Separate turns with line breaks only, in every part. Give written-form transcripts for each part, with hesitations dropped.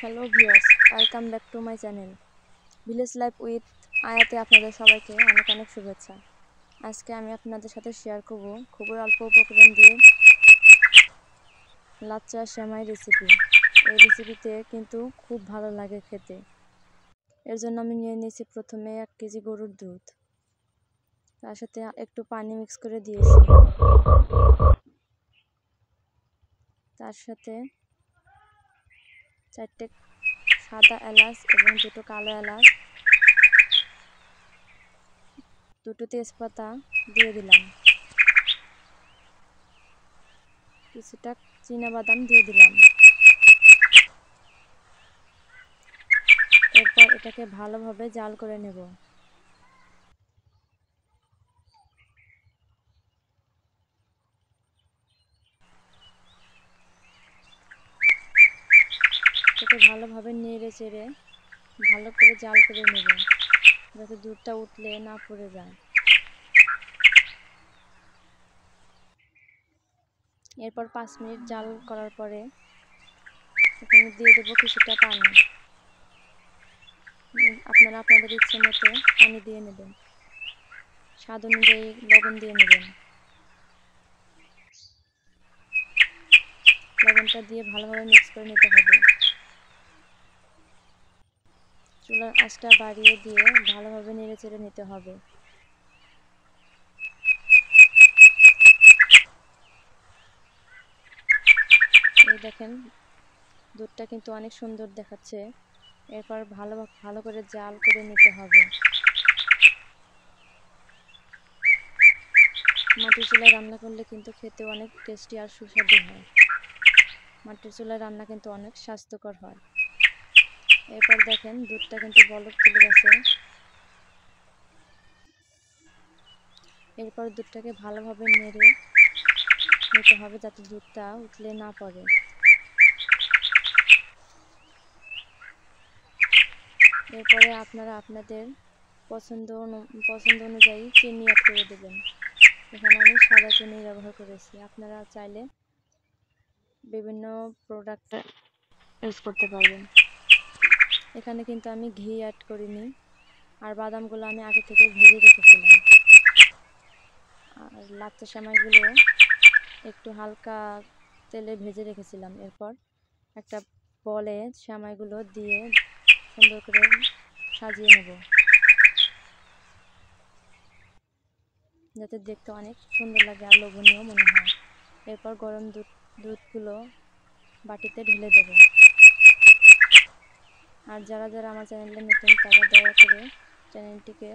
Hello viewers, welcome back to my channel village life with আয়াতে। আপনাদের সবাইকে অনেক অনেক শুভেচ্ছা। আজকে আমি আপনাদের সাথে শেয়ার করব খুবই অল্প উপকরণ দিয়ে লাচ্চা সেমাই রেসিপি। এই রেসিপিতে কিন্তু খুব ভালো লাগে খেতে। এর জন্য আমি নিয়ে নিয়েছি প্রথমে 1 কেজি গরুর দুধ, তার সাথে একটু পানি মিক্স করে দিয়েছি। তার সাথে 4টে সাদা এলাচ এবং 2টো কালো এলাচ, 2টো তেজপাতা দিয়ে দিলাম, কিছুটা চীনাবাদাম দিয়ে দিলাম। এরপর এটাকে ভালোভাবে জাল করে নেব। এটাকে ভালোভাবে নেড়ে চেড়ে ভালো করে জাল করে নেব, যাতে দুধটা উঠলে না পড়ে যায়। এরপর 5 মিনিট জাল করার পরে এখানে দিয়ে দেব কিছুটা পানি। আপনারা আপনাদের ইচ্ছে মতো পানি দিয়ে নেবেন, স্বাদ অনুযায়ী লবণ দিয়ে নেবেন। লবণটা দিয়ে ভালোভাবে মিক্স করে নিতে হবে। চুলার আঁচটা বাড়িয়ে দিয়ে ভালোভাবে নেড়ে চেড়ে নিতে হবে। এই দেখেন, দুধটা কিন্তু অনেক সুন্দর দেখাচ্ছে। এরপর ভালো করে জাল করে নিতে হবে। মাটির চুলায় রান্না করলে কিন্তু খেতে অনেক টেস্টি আর সুস্বাদু হয়। মাটির চুলায় রান্না কিন্তু অনেক স্বাস্থ্যকর হয়। এরপর দেখেন দুধটা কিন্তু বলক তুলে গেছে। এরপর দুধটাকে ভালোভাবে নেড়ে নিতে হবে, যাতে দুধটা উতলে না পড়ে। এরপরে আপনারা আপনাদের পছন্দ অনুযায়ী চিনি অ্যাড করে দেবেন। এখানে আমি সাদা চিনি ব্যবহার করেছি, আপনারা চাইলে বিভিন্ন প্রোডাক্ট ইউজ করতে পারবেন। এখানে কিন্তু আমি ঘি অ্যাড করিনি, আর বাদামগুলো আমি আগে থেকে ভেজে রেখেছিলাম। আর লাচ্চা সেমাইগুলো একটু হালকা তেলে ভেজে রেখেছিলাম। এরপর একটা বলে সেমাইগুলো দিয়ে সুন্দর করে সাজিয়ে নেব, যাতে দেখতে অনেক সুন্দর লাগে আর লোভনীয় মনে হয়। এরপর গরম দুধগুলো বাটিতে ঢেলে দেব। আর যারা যারা আমার চ্যানেলে নতুন, তারা দয়া করে চ্যানেলটিকে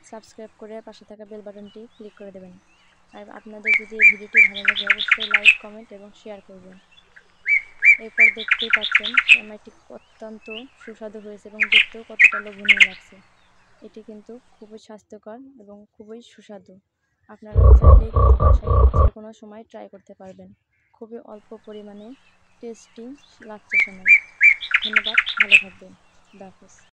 সাবস্ক্রাইব করে পাশে থাকা বেল বাটনটি ক্লিক করে দেবেন। আর আপনাদের যদি এই ভিডিওটি ভালো লাগে অবশ্যই লাইক, কমেন্ট এবং শেয়ার করবেন। এরপর দেখতেই পাচ্ছেন সেমাইটি অত্যন্ত সুস্বাদু হয়েছে এবং দেখতেও কতটা লোভনীয় লাগছে। এটি কিন্তু খুবই স্বাস্থ্যকর এবং খুবই সুস্বাদু। আপনারা চাইলেই কিন্তু বাসায় যে কোনো সময় ট্রাই করতে পারবেন। খুবই অল্প পরিমাণে টেস্টি লাচ্চা সেমাই। ধন্যবাদ, ভালো থাকবেন। আল্লাহ হাফেজ।